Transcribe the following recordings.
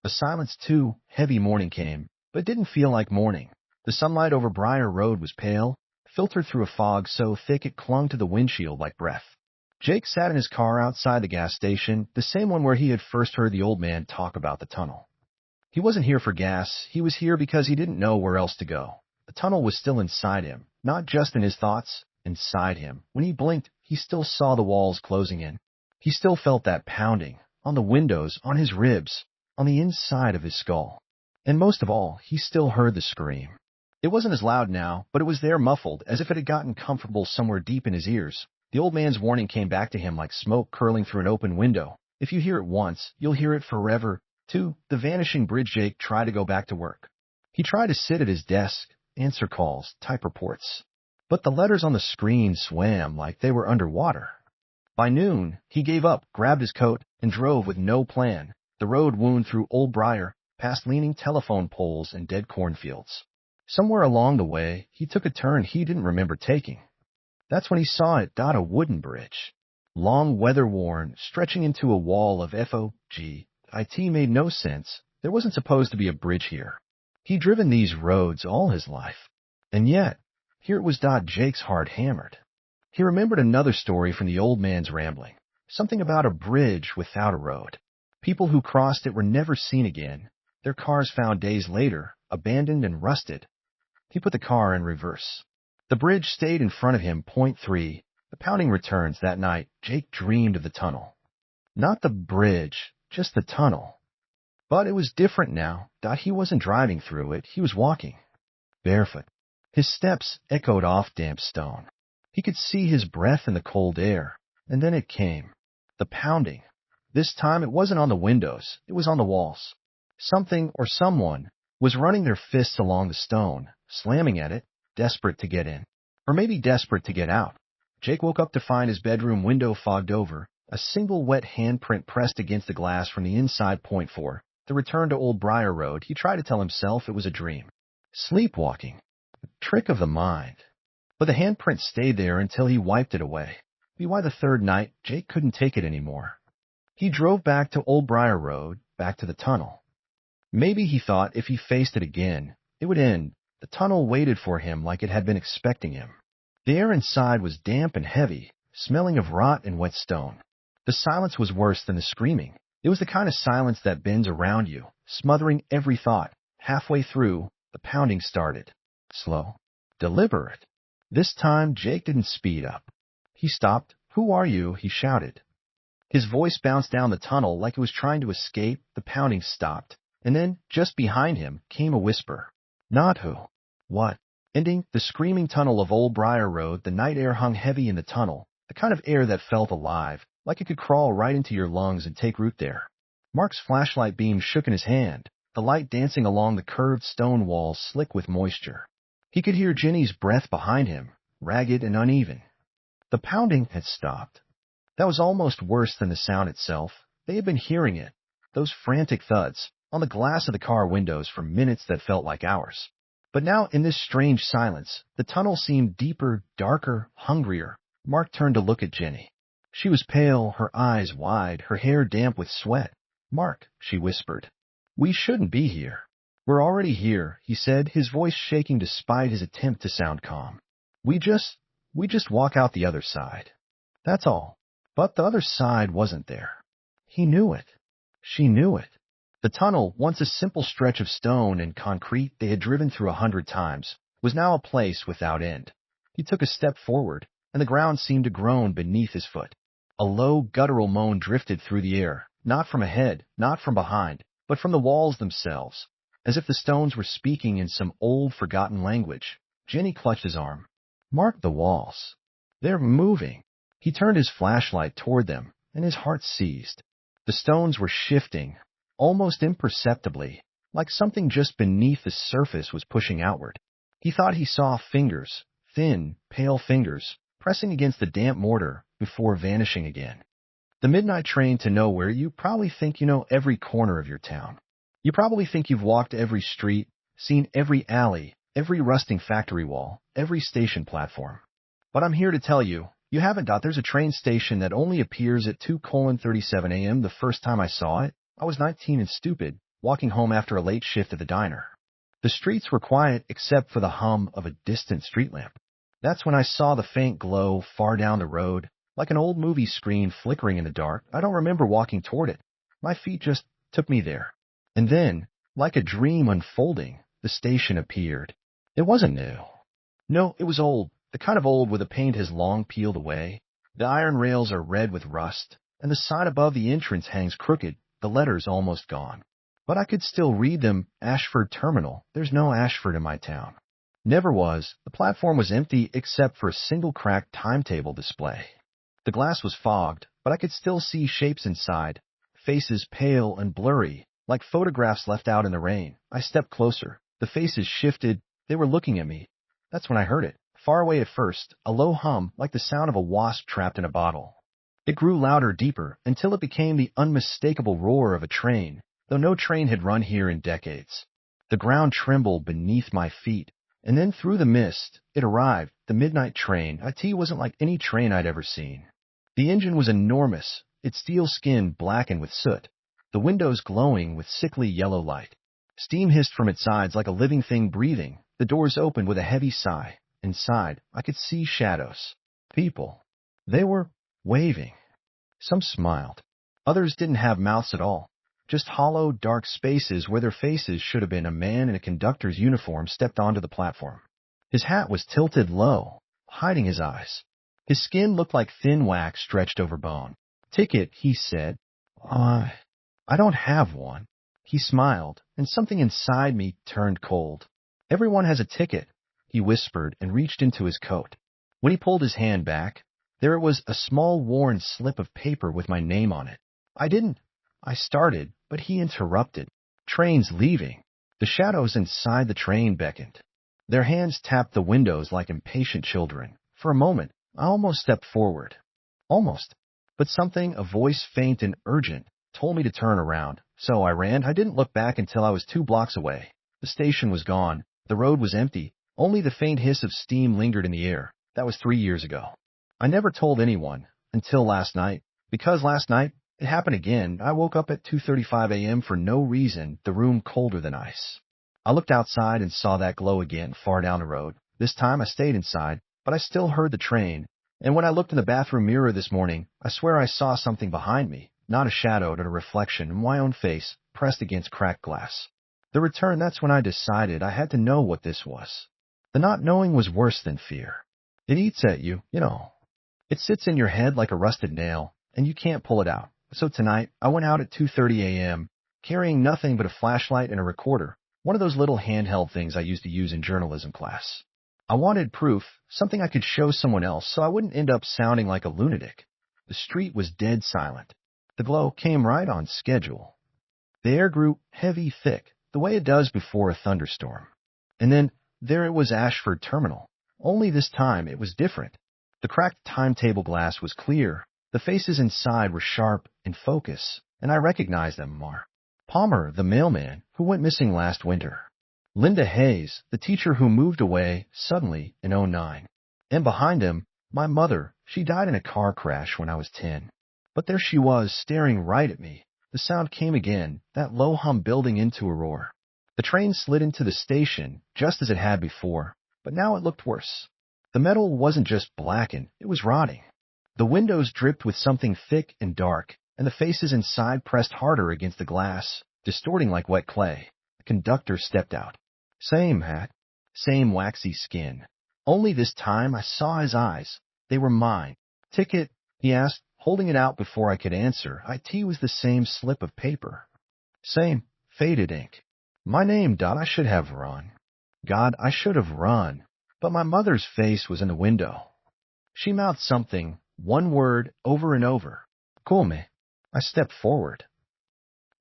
A silence too. Heavy morning came, but it didn't feel like morning. The sunlight over Briar Road was pale, filtered through a fog so thick it clung to the windshield like breath. Jake sat in his car outside the gas station, the same one where he had first heard the old man talk about the tunnel. He wasn't here for gas, he was here because he didn't know where else to go. The tunnel was still inside him, not just in his thoughts, inside him. When he blinked, he still saw the walls closing in. He still felt that pounding, on the windows, on his ribs, on the inside of his skull. And most of all, he still heard the scream. It wasn't as loud now, but it was there muffled, as if it had gotten comfortable somewhere deep in his ears. The old man's warning came back to him like smoke curling through an open window. If you hear it once, you'll hear it forever. 2. The vanishing bridge. Jake tried to go back to work. He tried to sit at his desk, answer calls, type reports. But the letters on the screen swam like they were underwater. By noon, he gave up, grabbed his coat, and drove with no plan. The road wound through Old Briar, past leaning telephone poles and dead cornfields. Somewhere along the way, he took a turn he didn't remember taking. That's when he saw it. A wooden bridge. Long, weather-worn, stretching into a wall of fog. It made no sense. There wasn't supposed to be a bridge here. He'd driven these roads all his life. And yet, here it was. Jake's heart hammered. He remembered another story from the old man's rambling. Something about a bridge without a road. People who crossed it were never seen again. Their cars found days later, abandoned and rusted. He put the car in reverse. The bridge stayed in front of him. Point 3. The pounding returns. That night, Jake dreamed of the tunnel. Not the bridge, just the tunnel. But it was different now. He wasn't driving through it, he was walking. Barefoot. His steps echoed off damp stone. He could see his breath in the cold air. And then it came. The pounding. This time it wasn't on the windows, it was on the walls. Something or someone was running their fists along the stone, slamming at it, desperate to get in. Or maybe desperate to get out. Jake woke up to find his bedroom window fogged over, a single wet handprint pressed against the glass from the inside. Point 4. The return to Old Briar Road. He tried to tell himself it was a dream. Sleepwalking. A trick of the mind. But the handprint stayed there until he wiped it away. By the third night, Jake couldn't take it anymore. He drove back to Old Briar Road, back to the tunnel. Maybe, he thought, if he faced it again, it would end. The tunnel waited for him like it had been expecting him. The air inside was damp and heavy, smelling of rot and wet stone. The silence was worse than the screaming. It was the kind of silence that bends around you, smothering every thought. Halfway through, the pounding started. Slow. Deliberate. This time, Jake didn't speed up. He stopped. "Who are you?" he shouted. His voice bounced down the tunnel like it was trying to escape. The pounding stopped. And then, just behind him, came a whisper. Not who. What? Ending the screaming tunnel of Old Briar Road. The night air hung heavy in the tunnel, the kind of air that felt alive, like it could crawl right into your lungs and take root there. Mark's flashlight beam shook in his hand, the light dancing along the curved stone walls slick with moisture. He could hear Jenny's breath behind him, ragged and uneven. The pounding had stopped. That was almost worse than the sound itself. They had been hearing it, those frantic thuds, on the glass of the car windows for minutes that felt like hours. But now, in this strange silence, the tunnel seemed deeper, darker, hungrier. Mark turned to look at Jenny. She was pale, her eyes wide, her hair damp with sweat. "Mark," she whispered. "We shouldn't be here." "We're already here," he said, his voice shaking despite his attempt to sound calm. We just walk out the other side. That's all." But the other side wasn't there. He knew it. She knew it. The tunnel, once a simple stretch of stone and concrete they had driven through 100 times, was now a place without end. He took a step forward, and the ground seemed to groan beneath his foot. A low, guttural moan drifted through the air, not from ahead, not from behind, but from the walls themselves, as if the stones were speaking in some old, forgotten language. Jenny clutched his arm. "Mark, the walls. They're moving." He turned his flashlight toward them, and his heart seized. The stones were shifting, almost imperceptibly, like something just beneath the surface was pushing outward. He thought he saw fingers, thin, pale fingers, pressing against the damp mortar before vanishing again. The midnight train to nowhere. You probably think you know every corner of your town. You probably think you've walked every street, seen every alley, every rusting factory wall, every station platform. But I'm here to tell you, you haven't. There's a train station that only appears at 2:37 a.m. The first time I saw it, I was 19 and stupid. walking home after a late shift at the diner. The streets were quiet except for the hum of a distant street lamp. That's when I saw the faint glow far down the road, like an old movie screen flickering in the dark. I don't remember walking toward it. My feet just took me there. And then, like a dream unfolding, the station appeared. It wasn't new. No, it was old, the kind of old where the paint has long peeled away. The iron rails are red with rust, and the sign above the entrance hangs crooked, the letters almost gone. But I could still read them, Ashford Terminal. There's no Ashford in my town. Never was. The platform was empty except for a single cracked timetable display. The glass was fogged, but I could still see shapes inside, faces pale and blurry, like photographs left out in the rain. I stepped closer. The faces shifted. They were looking at me. That's when I heard it. Far away at first, a low hum like the sound of a wasp trapped in a bottle. It grew louder, deeper, until it became the unmistakable roar of a train, though no train had run here in decades. The ground trembled beneath my feet, and then through the mist, it arrived, the midnight train. It wasn't like any train I'd ever seen. The engine was enormous, its steel skin blackened with soot, the windows glowing with sickly yellow light. Steam hissed from its sides like a living thing breathing. The doors opened with a heavy sigh. Inside, I could see shadows. People. They were waving. Some smiled. Others didn't have mouths at all. Just hollow, dark spaces where their faces should have been. A man in a conductor's uniform stepped onto the platform. His hat was tilted low, hiding his eyes. His skin looked like thin wax stretched over bone. "Ticket," he said. I don't have one." He smiled, and something inside me turned cold. "Everyone has a ticket," he whispered and reached into his coat. When he pulled his hand back, there it was, a small worn slip of paper with my name on it. I started, but he interrupted. "Train's leaving." The shadows inside the train beckoned. Their hands tapped the windows like impatient children. For a moment, I almost stepped forward. Almost. But something, a voice faint and urgent, told me to turn around. So I ran. I didn't look back until I was 2 blocks away. The station was gone. The road was empty. Only the faint hiss of steam lingered in the air. That was 3 years ago. I never told anyone, until last night. Because last night, it happened again. I woke up at 2:35 a.m. for no reason, the room colder than ice. I looked outside and saw that glow again, far down the road. This time I stayed inside, but I still heard the train. And when I looked in the bathroom mirror this morning, I swear I saw something behind me. Not a shadow, but a reflection in my own face, pressed against cracked glass. The return, that's when I decided I had to know what this was. The not knowing was worse than fear. It eats at you, you know. It sits in your head like a rusted nail, and you can't pull it out. So tonight, I went out at 2:30 a.m., carrying nothing but a flashlight and a recorder, one of those little handheld things I used to use in journalism class. I wanted proof, something I could show someone else, so I wouldn't end up sounding like a lunatic. The street was dead silent. The glow came right on schedule. The air grew heavy, thick, the way it does before a thunderstorm. And then, there it was, Ashford Terminal. Only this time, it was different. The cracked timetable glass was clear. The faces inside were sharp, in focus, and I recognized them. Palmer, the mailman, who went missing last winter. Linda Hayes, the teacher who moved away suddenly in '09. And behind him, my mother. She died in a car crash when I was 10. But there she was, staring right at me. The sound came again, that low hum building into a roar. The train slid into the station, just as it had before, but now it looked worse. The metal wasn't just blackened, it was rotting. The windows dripped with something thick and dark, and the faces inside pressed harder against the glass, distorting like wet clay. The conductor stepped out. Same hat, same waxy skin. Only this time I saw his eyes. They were mine. "Ticket?" he asked, holding it out before I could answer. It was the same slip of paper. Same, faded ink. My name, Dot. I should have run. God, I should have run. But my mother's face was in the window. She mouthed something, one word, over and over. "Come." I stepped forward.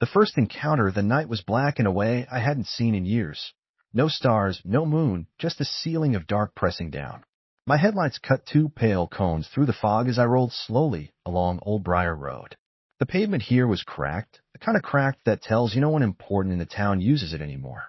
The first encounter, the night was black in a way I hadn't seen in years. No stars, no moon, just a ceiling of dark pressing down. My headlights cut 2 pale cones through the fog as I rolled slowly along Old Briar Road. The pavement here was cracked, the kind of cracked that tells you no one important in the town uses it anymore.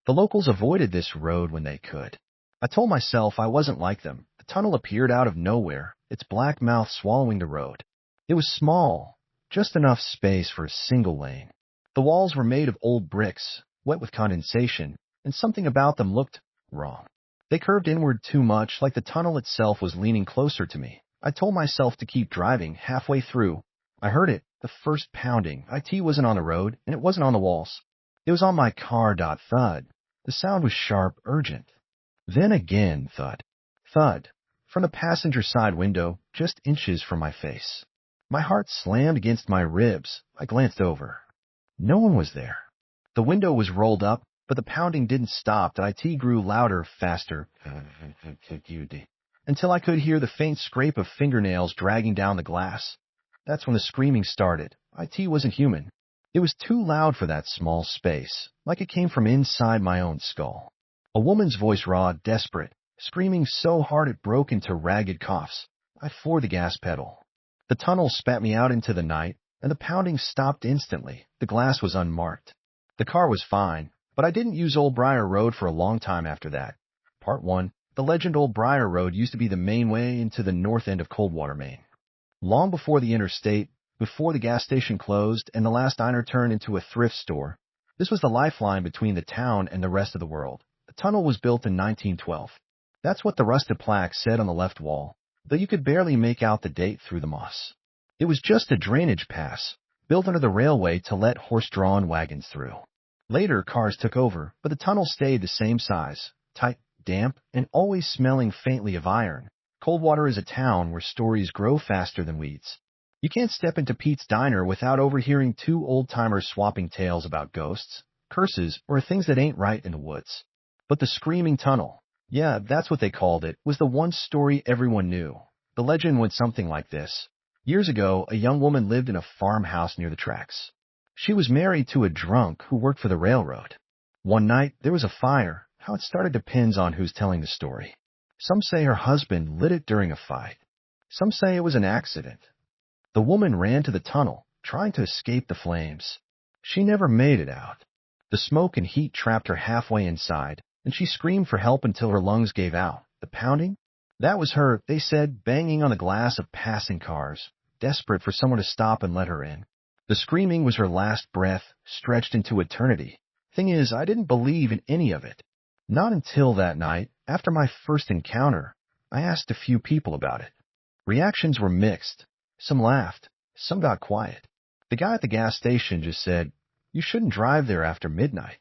The locals avoided this road when they could. I told myself I wasn't like them. The tunnel appeared out of nowhere, its black mouth swallowing the road. It was small, just enough space for a single lane. The walls were made of old bricks, wet with condensation, and something about them looked wrong. They curved inward too much, like the tunnel itself was leaning closer to me. I told myself to keep driving. Halfway through, I heard it, the first pounding. It wasn't on the road, and it wasn't on the walls. It was on my car. Thud. The sound was sharp, urgent. Then again, thud. Thud. From the passenger side window, just inches from my face. My heart slammed against my ribs. I glanced over. No one was there. The window was rolled up, but the pounding didn't stop. It grew louder, faster, until I could hear the faint scrape of fingernails dragging down the glass. That's when the screaming started. It wasn't human. It was too loud for that small space, like it came from inside my own skull. A woman's voice, raw, desperate, screaming so hard it broke into ragged coughs. I floored the gas pedal. The tunnel spat me out into the night, and the pounding stopped instantly. The glass was unmarked. The car was fine, but I didn't use Old Briar Road for a long time after that. Part 1. The legend Old Briar Road used to be the main way into the north end of Coldwater, Maine. Long before the interstate, before the gas station closed and the last diner turned into a thrift store, this was the lifeline between the town and the rest of the world. The tunnel was built in 1912. That's what the rusted plaque said on the left wall, though you could barely make out the date through the moss. It was just a drainage pass, built under the railway to let horse-drawn wagons through. Later, cars took over, but the tunnel stayed the same size, tight, damp, and always smelling faintly of iron. Coldwater is a town where stories grow faster than weeds. You can't step into Pete's Diner without overhearing two old-timers swapping tales about ghosts, curses, or things that ain't right in the woods. But the Screaming Tunnel, yeah, that's what they called it, was the one story everyone knew. The legend went something like this. Years ago, a young woman lived in a farmhouse near the tracks. She was married to a drunk who worked for the railroad. One night, there was a fire. How it started depends on who's telling the story. Some say her husband lit it during a fight. Some say it was an accident. The woman ran to the tunnel, trying to escape the flames. She never made it out. The smoke and heat trapped her halfway inside, and she screamed for help until her lungs gave out. The pounding? That was her, they said, banging on the glass of passing cars, desperate for someone to stop and let her in. The screaming was her last breath, stretched into eternity. Thing is, I didn't believe in any of it. Not until that night, after my first encounter, I asked a few people about it. Reactions were mixed. Some laughed. Some got quiet. The guy at the gas station just said, "You shouldn't drive there after midnight.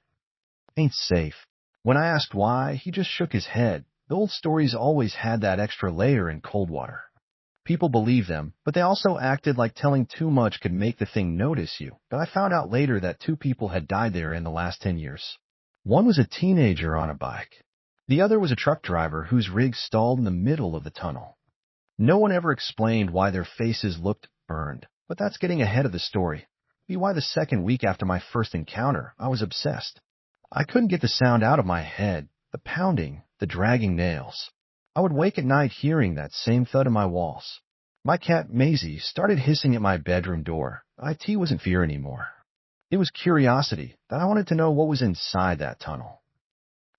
Ain't safe." When I asked why, he just shook his head. The old stories always had that extra layer in Coldwater. People believed them, but they also acted like telling too much could make the thing notice you. But I found out later that 2 people had died there in the last 10 years. One was a teenager on a bike. The other was a truck driver whose rig stalled in the middle of the tunnel. No one ever explained why their faces looked burned, but that's getting ahead of the story. Be why the second week after my first encounter, I was obsessed. I couldn't get the sound out of my head, the pounding, the dragging nails. I would wake at night hearing that same thud in my walls. My cat, Maisie, started hissing at my bedroom door. It wasn't fear anymore. It was curiosity that I wanted to know what was inside that tunnel.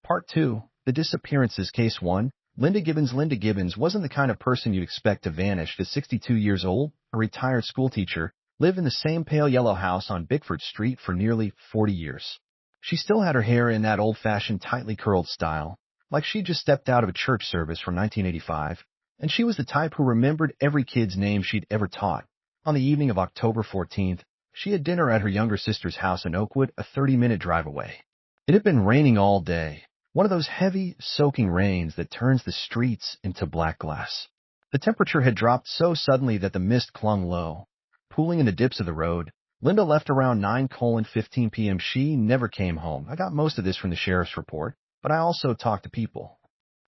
Part 2, The Disappearances, Case 1. Linda Gibbons. Linda Gibbons wasn't the kind of person you'd expect to vanish. At 62 years old, a retired schoolteacher, lived in the same pale yellow house on Bickford Street for nearly 40 years. She still had her hair in that old-fashioned, tightly curled style, like she'd just stepped out of a church service from 1985, and she was the type who remembered every kid's name she'd ever taught. On the evening of October 14th, she had dinner at her younger sister's house in Oakwood, a 30-minute drive away. It had been raining all day, one of those heavy, soaking rains that turns the streets into black glass. The temperature had dropped so suddenly that the mist clung low, pooling in the dips of the road. Linda left around 9:15 p.m. She never came home. I got most of this from the sheriff's report, but I also talked to people.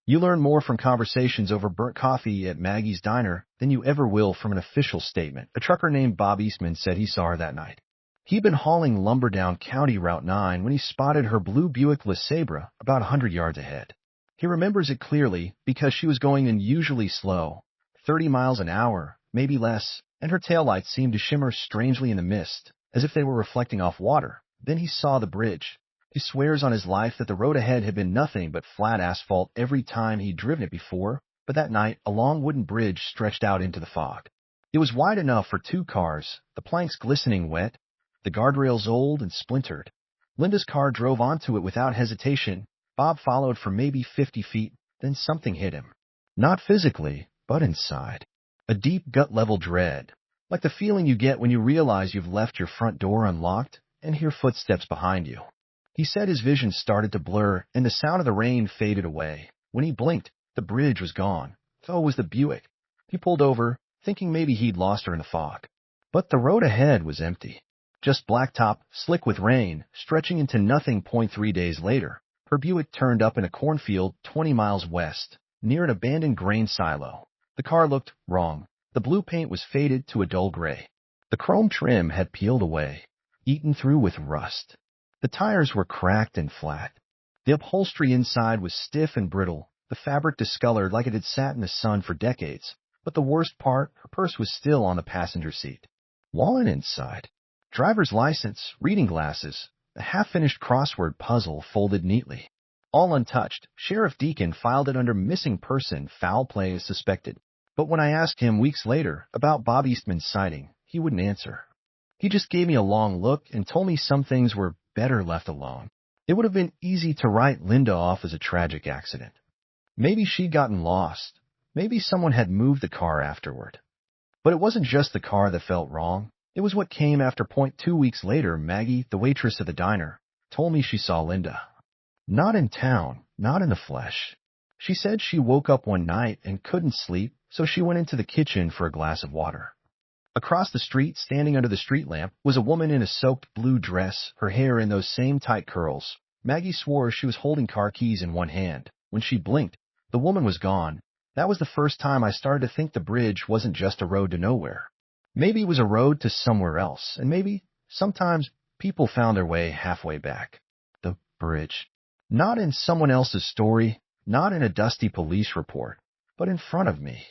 You learn more from conversations over burnt coffee at Maggie's Diner than you ever will from an official statement. A trucker named Bob Eastman said he saw her that night. He'd been hauling lumber down County Route 9 when he spotted her blue Buick LeSabre about 100 yards ahead. He remembers it clearly because she was going unusually slow, 30 miles an hour, maybe less, and her taillights seemed to shimmer strangely in the mist, as if they were reflecting off water. Then he saw the bridge. He swears on his life that the road ahead had been nothing but flat asphalt every time he'd driven it before, but that night a long wooden bridge stretched out into the fog. It was wide enough for 2 cars, the planks glistening wet, The guardrails old and splintered. Linda's car drove onto it without hesitation. Bob followed for maybe 50 feet, then something hit him. Not physically, but inside. A deep gut-level dread, like the feeling you get when you realize you've left your front door unlocked and hear footsteps behind you. He said his vision started to blur and the sound of the rain faded away. When he blinked, the bridge was gone. So was the Buick. He pulled over, thinking maybe he'd lost her in the fog. But the road ahead was empty. Just blacktop, slick with rain, stretching into nothing. 3 days later, her Buick turned up in a cornfield 20 miles west, near an abandoned grain silo. The car looked wrong. The blue paint was faded to a dull gray. The chrome trim had peeled away, eaten through with rust. The tires were cracked and flat. The upholstery inside was stiff and brittle, the fabric discolored like it had sat in the sun for decades. But the worst part, her purse was still on the passenger seat. Wallet inside. Driver's license, reading glasses, a half-finished crossword puzzle folded neatly. All untouched, Sheriff Deacon filed it under missing person. Foul play is suspected. But when I asked him weeks later about Bob Eastman's sighting, he wouldn't answer. He just gave me a long look and told me some things were better left alone. It would have been easy to write Linda off as a tragic accident. Maybe she'd gotten lost. Maybe someone had moved the car afterward. But it wasn't just the car that felt wrong. It was what came after. 2 weeks later, Maggie, the waitress at the diner, told me she saw Linda. Not in town, not in the flesh. She said she woke up one night and couldn't sleep, so she went into the kitchen for a glass of water. Across the street, standing under the street lamp, was a woman in a soaked blue dress, her hair in those same tight curls. Maggie swore she was holding car keys in one hand. When she blinked, the woman was gone. That was the first time I started to think the bridge wasn't just a road to nowhere. Maybe it was a road to somewhere else, and maybe, sometimes, people found their way halfway back. The bridge. Not in someone else's story, not in a dusty police report, but in front of me.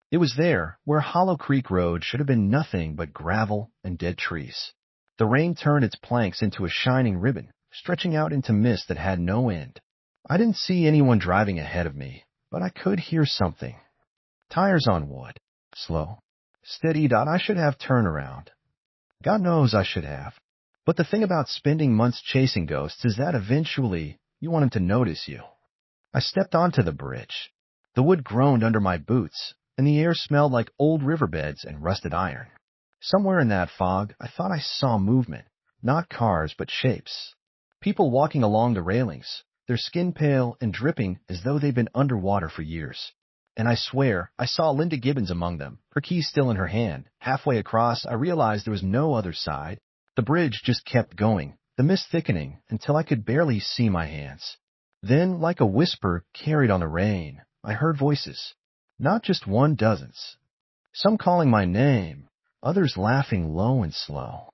It was there, where Hollow Creek Road should have been nothing but gravel and dead trees. The rain turned its planks into a shining ribbon, stretching out into mist that had no end. I didn't see anyone driving ahead of me, but I could hear something. Tires on wood. Slow. Steady. I should have turned around. God knows I should have. But the thing about spending months chasing ghosts is that eventually you want them to notice you. I stepped onto the bridge. The wood groaned under my boots, and the air smelled like old riverbeds and rusted iron. Somewhere in that fog, I thought I saw movement. Not cars, but shapes. People walking along the railings, their skin pale and dripping as though they'd been underwater for years. And I swear, I saw Linda Gibbons among them, her keys still in her hand. Halfway across, I realized there was no other side. The bridge just kept going, the mist thickening, until I could barely see my hands. Then, like a whisper carried on the rain, I heard voices. Not just one, dozens. Some calling my name, others laughing low and slow.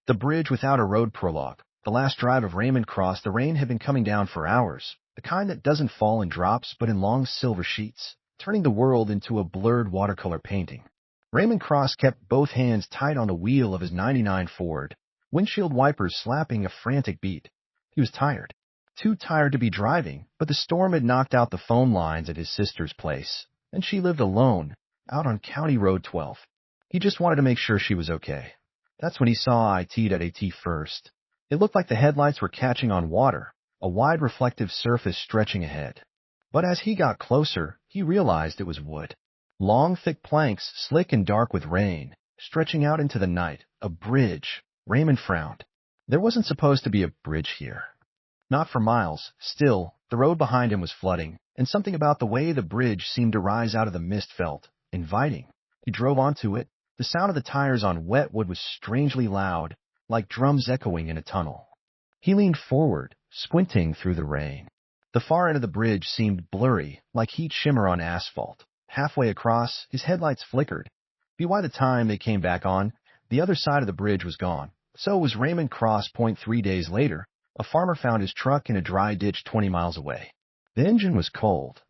The bridge without a road prologue. The last drive of Raymond Cross, the rain had been coming down for hours, the kind that doesn't fall in drops but in long silver sheets, turning the world into a blurred watercolor painting. Raymond Cross kept both hands tight on the wheel of his '99 Ford, windshield wipers slapping a frantic beat. He was tired. Too tired to be driving, but the storm had knocked out the phone lines at his sister's place, and she lived alone, out on County Road 12. He just wanted to make sure she was okay. That's when he saw it first. It looked like the headlights were catching on water, a wide reflective surface stretching ahead. But as he got closer, he realized it was wood. Long, thick planks, slick and dark with rain, stretching out into the night. A bridge. Raymond frowned. There wasn't supposed to be a bridge here. Not for miles. Still, the road behind him was flooding, and something about the way the bridge seemed to rise out of the mist felt inviting. He drove onto it. The sound of the tires on wet wood was strangely loud, like drums echoing in a tunnel. He leaned forward, squinting through the rain. The far end of the bridge seemed blurry, like heat shimmer on asphalt. Halfway across, his headlights flickered. By the time they came back on, the other side of the bridge was gone. So was Raymond Cross. 3 days later, a farmer found his truck in a dry ditch 20 miles away. The engine was cold.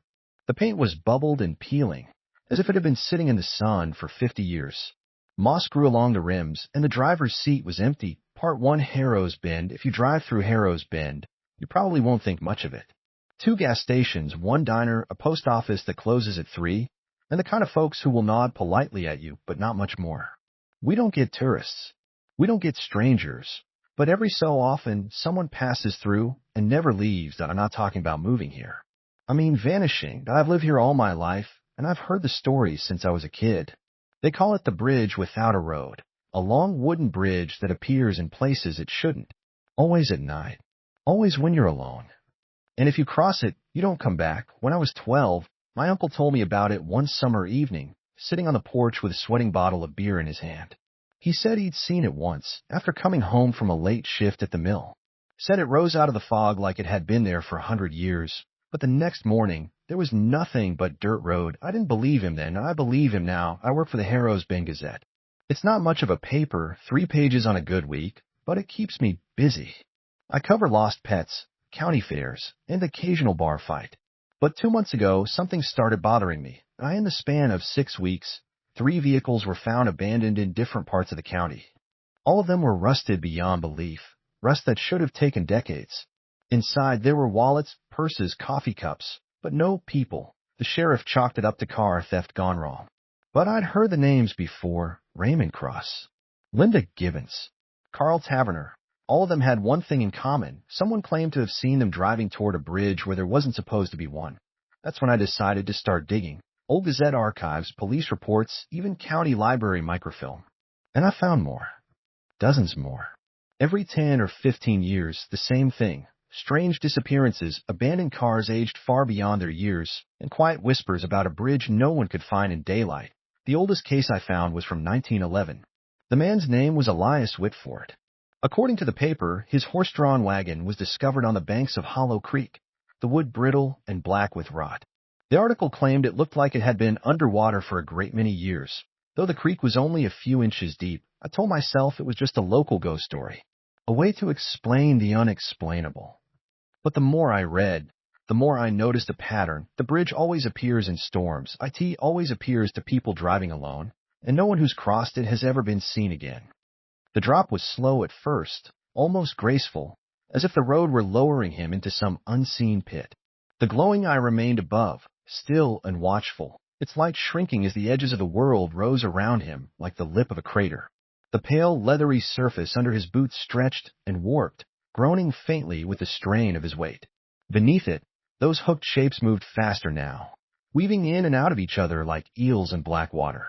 The paint was bubbled and peeling, as if it had been sitting in the sun for 50 years. Moss grew along the rims, and the driver's seat was empty. Part 1 Harrow's Bend. If you drive through Harrow's Bend, you probably won't think much of it. 2 gas stations, 1 diner, a post office that closes at 3, and the kind of folks who will nod politely at you, but not much more. We don't get tourists. We don't get strangers, but every so often someone passes through and never leaves. That I'm not talking about moving here. I mean vanishing. I've lived here all my life, and I've heard the stories since I was a kid. They call it the bridge without a road, a long wooden bridge that appears in places it shouldn't. Always at night. Always when you're alone. And if you cross it, you don't come back. When I was 12, my uncle told me about it one summer evening, sitting on the porch with a sweating bottle of beer in his hand. He said he'd seen it once, after coming home from a late shift at the mill. Said it rose out of the fog like it had been there for 100 years, but the next morning, there was nothing but dirt road. I didn't believe him then, and I believe him now. I work for the Harrow's Bend Gazette. It's not much of a paper, 3 pages on a good week, but it keeps me busy. I cover lost pets, county fairs, and occasional bar fight. But 2 months ago, something started bothering me. In the span of 6 weeks, 3 vehicles were found abandoned in different parts of the county. All of them were rusted beyond belief, rust that should have taken decades. Inside, there were wallets, purses, coffee cups, but no people. The sheriff chalked it up to car theft gone wrong. But I'd heard the names before: Raymond Cross, Linda Gibbons, Carl Taverner. All of them had one thing in common. Someone claimed to have seen them driving toward a bridge where there wasn't supposed to be one. That's when I decided to start digging. Old Gazette archives, police reports, even county library microfilm. And I found more. Dozens more. Every 10 or 15 years, the same thing. Strange disappearances, abandoned cars aged far beyond their years, and quiet whispers about a bridge no one could find in daylight. The oldest case I found was from 1911. The man's name was Elias Whitford. According to the paper, his horse-drawn wagon was discovered on the banks of Hollow Creek, the wood brittle and black with rot. The article claimed it looked like it had been underwater for a great many years. Though the creek was only a few inches deep, I told myself it was just a local ghost story, a way to explain the unexplainable. But the more I read, the more I noticed a pattern. The bridge always appears in storms. It always appears to people driving alone, and no one who's crossed it has ever been seen again. The drop was slow at first, almost graceful, as if the road were lowering him into some unseen pit. The glowing eye remained above, still and watchful, its light shrinking as the edges of the world rose around him like the lip of a crater. The pale, leathery surface under his boots stretched and warped, groaning faintly with the strain of his weight. Beneath it, those hooked shapes moved faster now, weaving in and out of each other like eels in black water.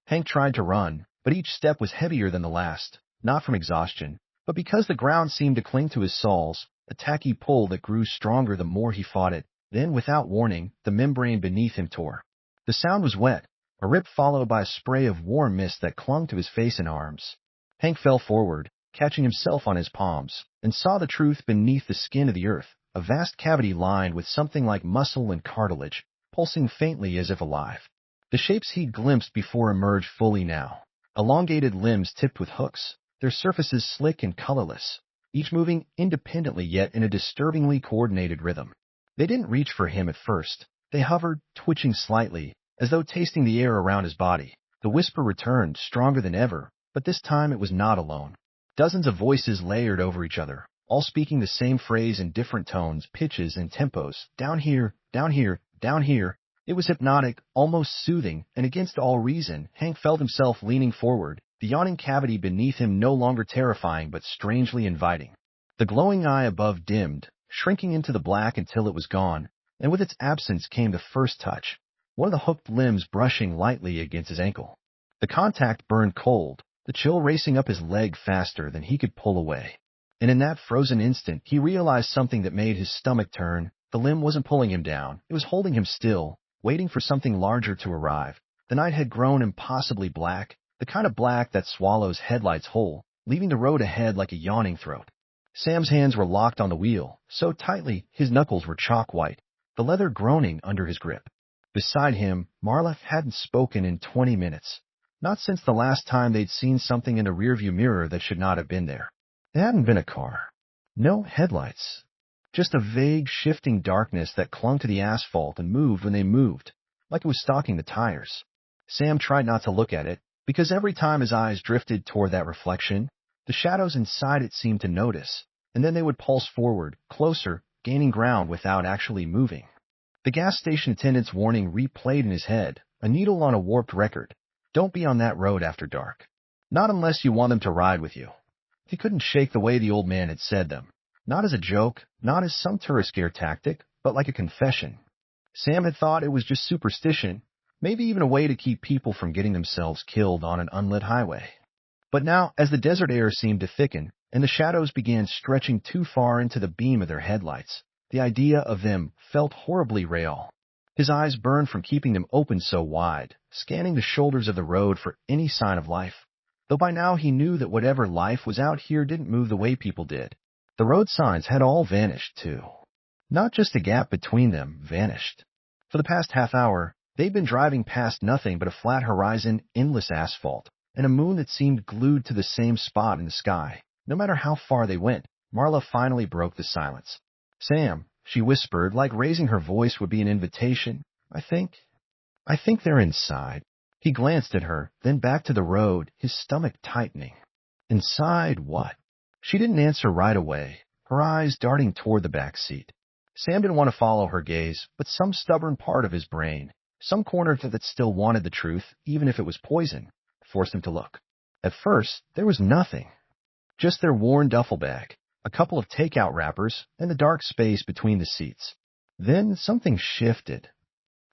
Hank tried to run, but each step was heavier than the last, not from exhaustion, but because the ground seemed to cling to his soles, a tacky pull that grew stronger the more he fought it. Then, without warning, the membrane beneath him tore. The sound was wet, a rip followed by a spray of warm mist that clung to his face and arms. Hank fell forward, catching himself on his palms, and saw the truth beneath the skin of the earth, a vast cavity lined with something like muscle and cartilage, pulsing faintly as if alive. The shapes he'd glimpsed before emerged fully now. Elongated limbs tipped with hooks, their surfaces slick and colorless, each moving independently yet in a disturbingly coordinated rhythm. They didn't reach for him at first. They hovered, twitching slightly, as though tasting the air around his body. The whisper returned, stronger than ever, but this time it was not alone. Dozens of voices layered over each other, all speaking the same phrase in different tones, pitches, and tempos. Down here, down here, down here. It was hypnotic, almost soothing, and against all reason, Hank felt himself leaning forward, the yawning cavity beneath him no longer terrifying but strangely inviting. The glowing eye above dimmed, shrinking into the black until it was gone, and with its absence came the first touch, one of the hooked limbs brushing lightly against his ankle. The contact burned cold, the chill racing up his leg faster than he could pull away. And in that frozen instant, he realized something that made his stomach turn. The limb wasn't pulling him down, it was holding him still, waiting for something larger to arrive. The night had grown impossibly black, the kind of black that swallows headlights whole, leaving the road ahead like a yawning throat. Sam's hands were locked on the wheel, so tightly his knuckles were chalk white, the leather groaning under his grip. Beside him, Marla hadn't spoken in 20 minutes, not since the last time they'd seen something in a rearview mirror that should not have been there. It hadn't been a car. No headlights. Just a vague, shifting darkness that clung to the asphalt and moved when they moved, like it was stalking the tires. Sam tried not to look at it, because every time his eyes drifted toward that reflection, the shadows inside it seemed to notice, and then they would pulse forward, closer, gaining ground without actually moving. The gas station attendant's warning replayed in his head, a needle on a warped record. Don't be on that road after dark. Not unless you want them to ride with you. He couldn't shake the way the old man had said them. Not as a joke, not as some tourist scare tactic, but like a confession. Sam had thought it was just superstition, maybe even a way to keep people from getting themselves killed on an unlit highway. But now, as the desert air seemed to thicken, and the shadows began stretching too far into the beam of their headlights, the idea of them felt horribly real. His eyes burned from keeping them open so wide, scanning the shoulders of the road for any sign of life, though by now he knew that whatever life was out here didn't move the way people did. The road signs had all vanished, too. Not just the gap between them vanished. For the past half hour, they'd been driving past nothing but a flat horizon, endless asphalt, and a moon that seemed glued to the same spot in the sky. No matter how far they went, Marla finally broke the silence. "Sam," she whispered, like raising her voice would be an invitation, I think they're inside." He glanced at her, then back to the road, his stomach tightening. Inside what? She didn't answer right away, her eyes darting toward the back seat. Sam didn't want to follow her gaze, but some stubborn part of his brain, some corner that still wanted the truth, even if it was poison, forced him to look. At first, there was nothing. Just their worn duffel bag, a couple of takeout wrappers, and the dark space between the seats. Then something shifted.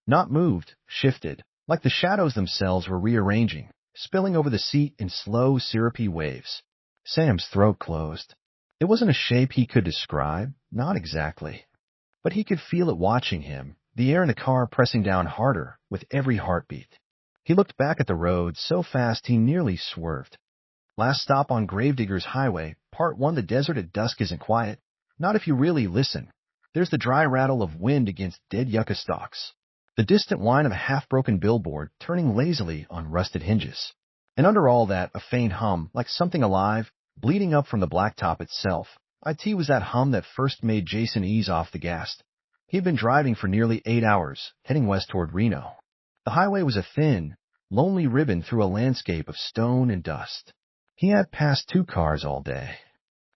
Not moved, shifted, like the shadows themselves were rearranging, spilling over the seat in slow, syrupy waves. Sam's throat closed. It wasn't a shape he could describe, not exactly. But he could feel it watching him, the air in the car pressing down harder with every heartbeat. He looked back at the road so fast he nearly swerved. Last stop on Gravedigger's Highway, Part 1. The desert at dusk isn't quiet. Not if you really listen. There's the dry rattle of wind against dead yucca stalks, the distant whine of a half-broken billboard turning lazily on rusted hinges. And under all that, a faint hum, like something alive, bleeding up from the blacktop itself. It was that hum that first made Jason ease off the gas. He had been driving for nearly 8 hours, heading west toward Reno. The highway was a thin, lonely ribbon through a landscape of stone and dust. He had passed 2 cars all day.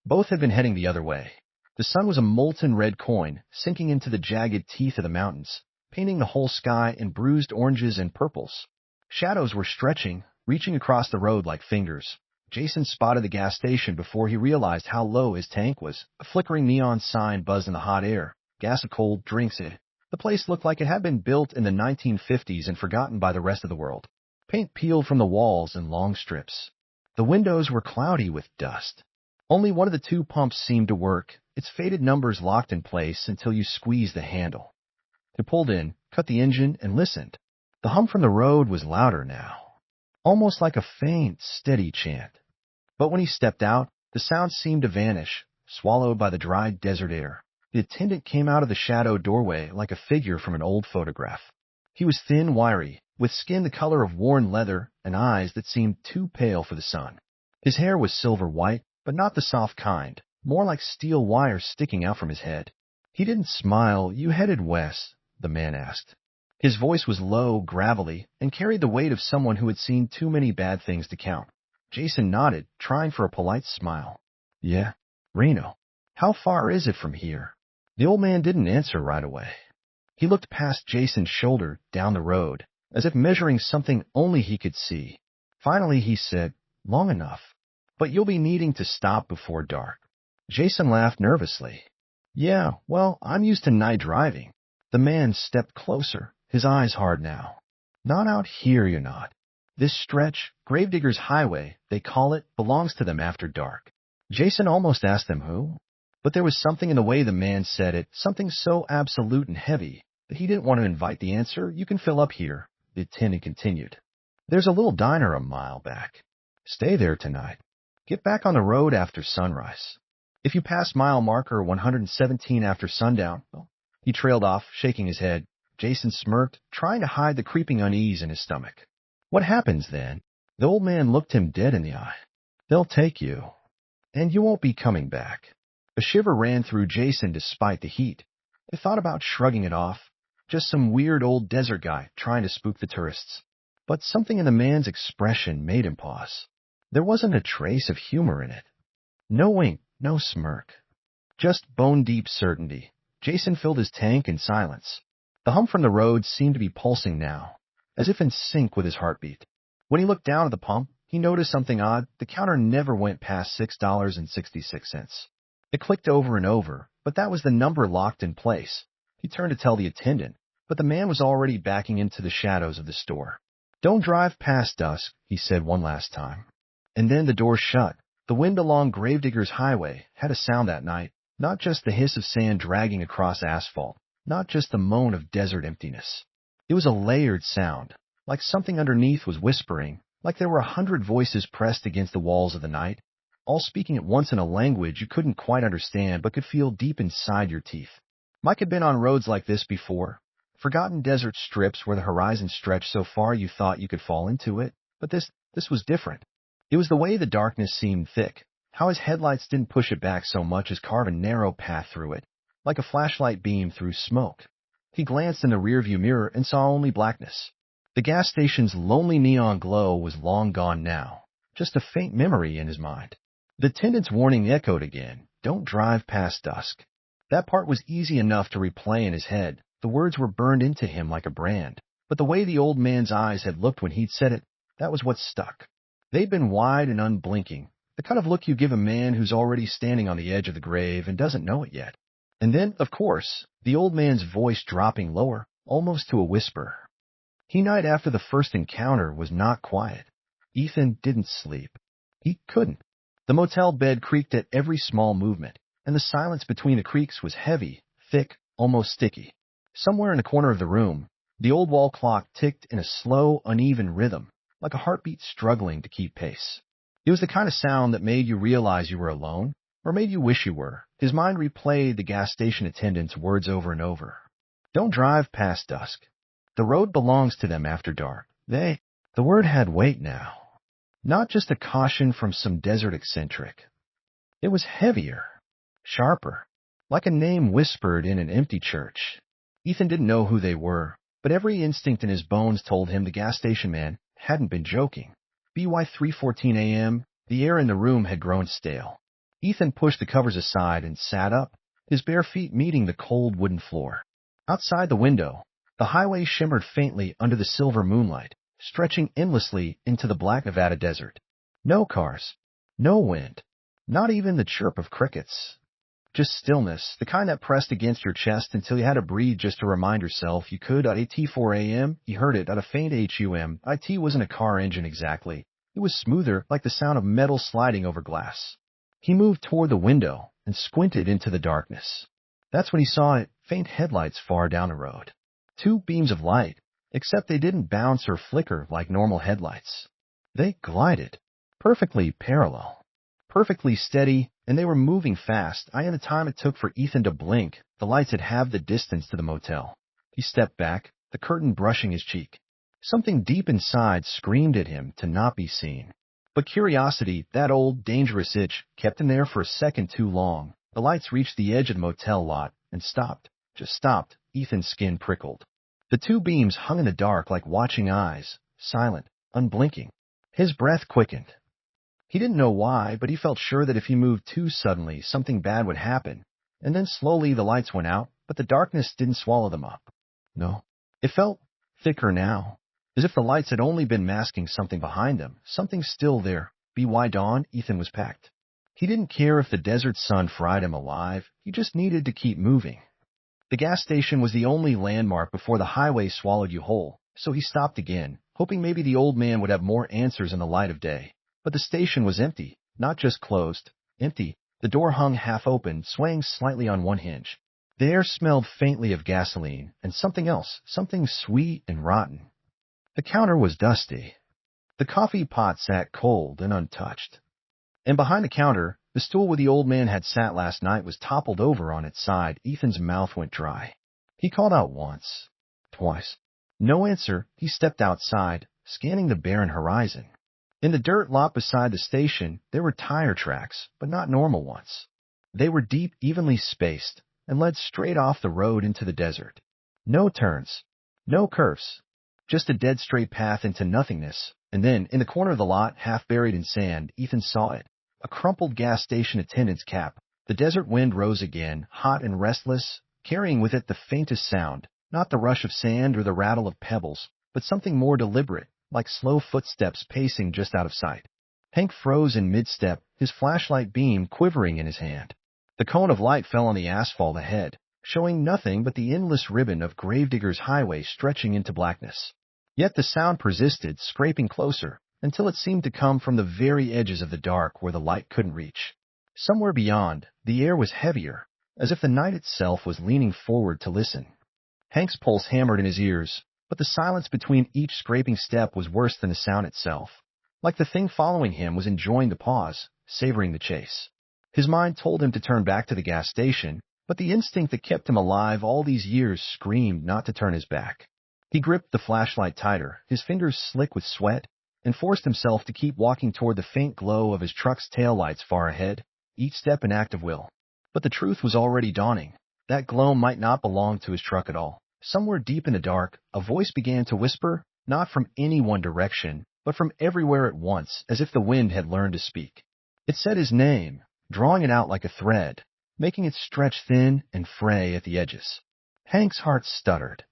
Both had been heading the other way. The sun was a molten red coin, sinking into the jagged teeth of the mountains, painting the whole sky in bruised oranges and purples. Shadows were stretching, reaching across the road like fingers. Jason spotted the gas station before he realized how low his tank was. A flickering neon sign buzzed in the hot air. Gas of cold drinks. The place looked like it had been built in the 1950s and forgotten by the rest of the world. Paint peeled from the walls in long strips. The windows were cloudy with dust. Only one of the 2 pumps seemed to work, its faded numbers locked in place until you squeezed the handle. They pulled in, cut the engine, and listened. The hum from the road was louder now, almost like a faint, steady chant. But when he stepped out, the sound seemed to vanish, swallowed by the dry desert air. The attendant came out of the shadowed doorway like a figure from an old photograph. He was thin, wiry, with skin the color of worn leather and eyes that seemed too pale for the sun. His hair was silver white, but not the soft kind, more like steel wire sticking out from his head. He didn't smile. "You headed west?" the man asked. His voice was low, gravelly, and carried the weight of someone who had seen too many bad things to count. Jason nodded, trying for a polite smile. "Yeah, Reno. How far is it from here?" The old man didn't answer right away. He looked past Jason's shoulder, down the road, as if measuring something only he could see. Finally he said, "Long enough. But you'll be needing to stop before dark." Jason laughed nervously. "Yeah, well, I'm used to night driving." The man stepped closer, his eyes hard now. "Not out here, you're not. This stretch, Gravedigger's Highway, they call it, belongs to them after dark." Jason almost asked them who, but there was something in the way the man said it, something so absolute and heavy, that he didn't want to invite the answer. "You can fill up here," the attendant continued. "There's a little diner a mile back. Stay there tonight. Get back on the road after sunrise. If you pass mile marker 117 after sundown..." He trailed off, shaking his head. Jason smirked, trying to hide the creeping unease in his stomach. "What happens then?" The old man looked him dead in the eye. "They'll take you, and you won't be coming back." A shiver ran through Jason despite the heat. He thought about shrugging it off, just some weird old desert guy trying to spook the tourists. But something in the man's expression made him pause. There wasn't a trace of humor in it. No wink, no smirk. Just bone-deep certainty. Jason filled his tank in silence. The hum from the road seemed to be pulsing now, as if in sync with his heartbeat. When he looked down at the pump, he noticed something odd. The counter never went past $6.66. It clicked over and over, but that was the number locked in place. He turned to tell the attendant, but the man was already backing into the shadows of the store. "Don't drive past dusk," he said one last time. And then the door shut. The wind along Gravedigger's Highway had a sound that night, not just the hiss of sand dragging across asphalt, not just the moan of desert emptiness. It was a layered sound, like something underneath was whispering, like there were 100 voices pressed against the walls of the night, all speaking at once in a language you couldn't quite understand but could feel deep inside your teeth. Mike had been on roads like this before, forgotten desert strips where the horizon stretched so far you thought you could fall into it, but this was different. It was the way the darkness seemed thick, how his headlights didn't push it back so much as carve a narrow path through it, like a flashlight beam through smoke. He glanced in the rearview mirror and saw only blackness. The gas station's lonely neon glow was long gone now, just a faint memory in his mind. The attendant's warning echoed again, "Don't drive past dusk." That part was easy enough to replay in his head. The words were burned into him like a brand, but the way the old man's eyes had looked when he'd said it, that was what stuck. They'd been wide and unblinking, the kind of look you give a man who's already standing on the edge of the grave and doesn't know it yet. And then, of course, the old man's voice dropping lower, almost to a whisper. He night after the first encounter was not quiet. Ethan didn't sleep. He couldn't. The motel bed creaked at every small movement, and the silence between the creaks was heavy, thick, almost sticky. Somewhere in the corner of the room, the old wall clock ticked in a slow, uneven rhythm, like a heartbeat struggling to keep pace. It was the kind of sound that made you realize you were alone, or made you wish you were. His mind replayed the gas station attendant's words over and over. "Don't drive past dusk. The road belongs to them after dark." The word had weight now. Not just a caution from some desert eccentric. It was heavier, sharper, like a name whispered in an empty church. Ethan didn't know who they were, but every instinct in his bones told him the gas station man hadn't been joking. By 3:14 a.m., the air in the room had grown stale. Ethan pushed the covers aside and sat up, his bare feet meeting the cold wooden floor. Outside the window, the highway shimmered faintly under the silver moonlight, stretching endlessly into the black Nevada desert. No cars, no wind, not even the chirp of crickets. Just stillness, the kind that pressed against your chest until you had to breathe just to remind yourself you could. At 4 a.m., he heard it at a faint hum. It wasn't a car engine exactly. It was smoother, like the sound of metal sliding over glass. He moved toward the window and squinted into the darkness. That's when he saw it, faint headlights far down the road. 2 beams of light, except they didn't bounce or flicker like normal headlights. They glided, perfectly parallel, perfectly steady, and they were moving fast. In the time it took for Ethan to blink, the lights had halved the distance to the motel. He stepped back, the curtain brushing his cheek. Something deep inside screamed at him to not be seen. But curiosity, that old, dangerous itch, kept him there for a second too long. The lights reached the edge of the motel lot and stopped. Just stopped. Ethan's skin prickled. The 2 beams hung in the dark like watching eyes, silent, unblinking. His breath quickened. He didn't know why, but he felt sure that if he moved too suddenly, something bad would happen. And then slowly the lights went out, but the darkness didn't swallow them up. No. It felt thicker now, as if the lights had only been masking something behind them, something still there. By dawn, Ethan was packed. He didn't care if the desert sun fried him alive. He just needed to keep moving. The gas station was the only landmark before the highway swallowed you whole, so he stopped again, hoping maybe the old man would have more answers in the light of day. But the station was empty, not just closed, empty. The door hung half open, swaying slightly on one hinge. The air smelled faintly of gasoline and something else, something sweet and rotten. The counter was dusty. The coffee pot sat cold and untouched. And behind the counter, the stool where the old man had sat last night was toppled over on its side. Ethan's mouth went dry. He called out once, twice. No answer. He stepped outside, scanning the barren horizon. In the dirt lot beside the station, there were tire tracks, but not normal ones. They were deep, evenly spaced, and led straight off the road into the desert. No turns, no curves, just a dead straight path into nothingness. And then, in the corner of the lot, half buried in sand, Ethan saw it. A crumpled gas station attendant's cap. The desert wind rose again, hot and restless, carrying with it the faintest sound, not the rush of sand or the rattle of pebbles, but something more deliberate, like slow footsteps pacing just out of sight. Hank froze in mid-step, his flashlight beam quivering in his hand. The cone of light fell on the asphalt ahead, showing nothing but the endless ribbon of Gravedigger's Highway stretching into blackness. Yet the sound persisted, scraping closer, until it seemed to come from the very edges of the dark where the light couldn't reach. Somewhere beyond, the air was heavier, as if the night itself was leaning forward to listen. Hank's pulse hammered in his ears, but the silence between each scraping step was worse than the sound itself. Like the thing following him was enjoying the pause, savoring the chase. His mind told him to turn back to the gas station, but the instinct that kept him alive all these years screamed not to turn his back. He gripped the flashlight tighter, his fingers slick with sweat, and forced himself to keep walking toward the faint glow of his truck's taillights far ahead, each step an act of will. But the truth was already dawning. That glow might not belong to his truck at all. Somewhere deep in the dark, a voice began to whisper, not from any one direction, but from everywhere at once, as if the wind had learned to speak. It said his name, drawing it out like a thread, making it stretch thin and fray at the edges. Hank's heart stuttered.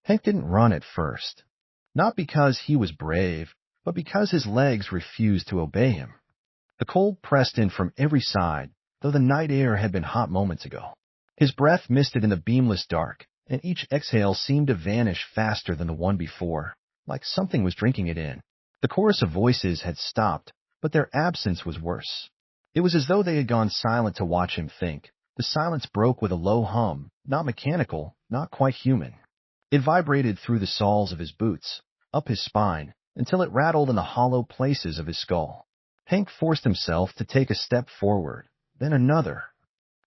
Hank didn't run at first. Not because he was brave, but because his legs refused to obey him. The cold pressed in from every side, though the night air had been hot moments ago. His breath misted in the beamless dark, and each exhale seemed to vanish faster than the one before, like something was drinking it in. The chorus of voices had stopped, but their absence was worse. It was as though they had gone silent to watch him think. The silence broke with a low hum, not mechanical, not quite human. It vibrated through the soles of his boots, up his spine, until it rattled in the hollow places of his skull. Hank forced himself to take a step forward, then another.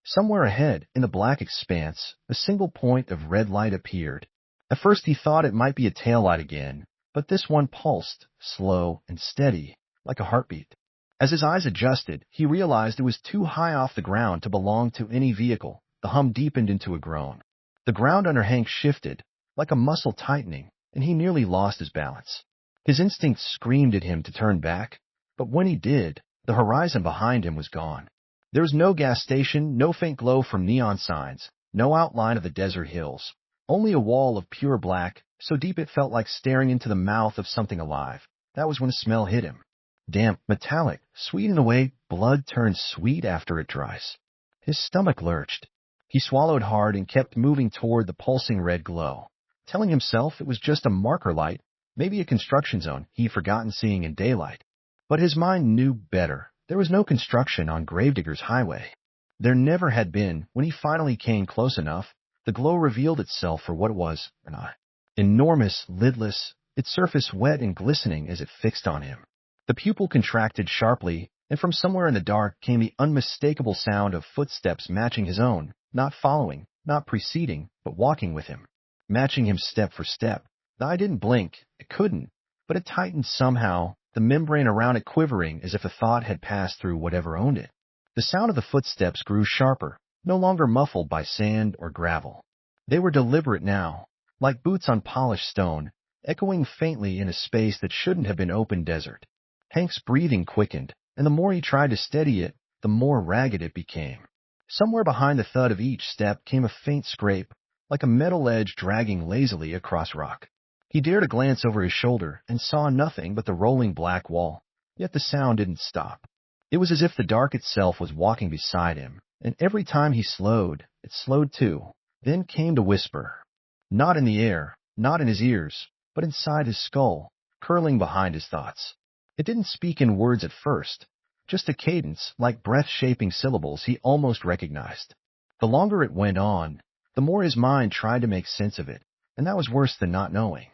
Somewhere ahead, in the black expanse, a single point of red light appeared. At first he thought it might be a taillight again, but this one pulsed, slow and steady, like a heartbeat. As his eyes adjusted, he realized it was too high off the ground to belong to any vehicle. The hum deepened into a groan. The ground under Hank shifted, like a muscle tightening, and he nearly lost his balance. His instinct screamed at him to turn back, but when he did, the horizon behind him was gone. There was no gas station, no faint glow from neon signs, no outline of the desert hills, only a wall of pure black, so deep it felt like staring into the mouth of something alive. That was when a smell hit him. Damp, metallic, sweet in a way blood turns sweet after it dries. His stomach lurched. He swallowed hard and kept moving toward the pulsing red glow, telling himself it was just a marker light, maybe a construction zone he'd forgotten seeing in daylight. But his mind knew better. There was no construction on Gravedigger's Highway. There never had been. When he finally came close enough, the glow revealed itself for what it was, an eye. Enormous, lidless, its surface wet and glistening as it fixed on him. The pupil contracted sharply, and from somewhere in the dark came the unmistakable sound of footsteps matching his own, not following, not preceding, but walking with him, matching him step for step. The eye didn't blink, it couldn't, but it tightened somehow, the membrane around it quivering as if a thought had passed through whatever owned it. The sound of the footsteps grew sharper, no longer muffled by sand or gravel. They were deliberate now, like boots on polished stone, echoing faintly in a space that shouldn't have been open desert. Hank's breathing quickened, and the more he tried to steady it, the more ragged it became. Somewhere behind the thud of each step came a faint scrape, like a metal edge dragging lazily across rock. He dared a glance over his shoulder and saw nothing but the rolling black wall, yet the sound didn't stop. It was as if the dark itself was walking beside him, and every time he slowed, it slowed too. Then came the whisper. Not in the air, not in his ears, but inside his skull, curling behind his thoughts. It didn't speak in words at first, just a cadence, like breath-shaping syllables he almost recognized. The longer it went on, the more his mind tried to make sense of it, and that was worse than not knowing.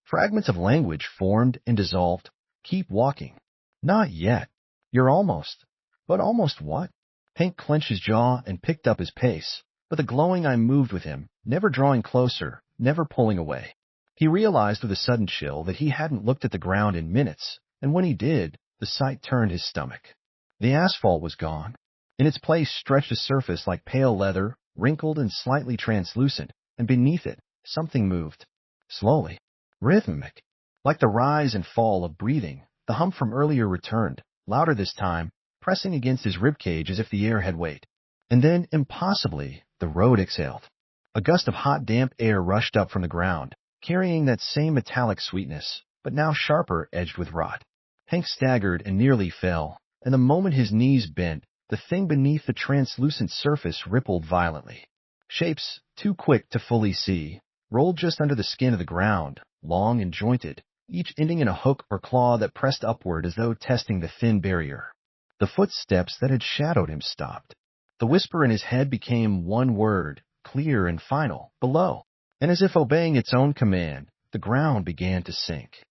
Fragments of language formed and dissolved. Keep walking. Not yet. You're almost. But almost what? Hank clenched his jaw and picked up his pace, but the glowing eye moved with him, never drawing closer, never pulling away. He realized with a sudden chill that he hadn't looked at the ground in minutes, and when he did, the sight turned his stomach. The asphalt was gone. In its place stretched a surface like pale leather, wrinkled and slightly translucent, and beneath it, something moved. Slowly. Rhythmic. Like the rise and fall of breathing, the hum from earlier returned, louder this time, pressing against his ribcage as if the air had weight. And then, impossibly, the road exhaled. A gust of hot, damp air rushed up from the ground, carrying that same metallic sweetness, but now sharper, edged with rot. Hank staggered and nearly fell, and the moment his knees bent, the thing beneath the translucent surface rippled violently. Shapes, too quick to fully see, rolled just under the skin of the ground, long and jointed, each ending in a hook or claw that pressed upward as though testing the thin barrier. The footsteps that had shadowed him stopped. The whisper in his head became one word, clear and final, below. And as if obeying its own command, the ground began to sink.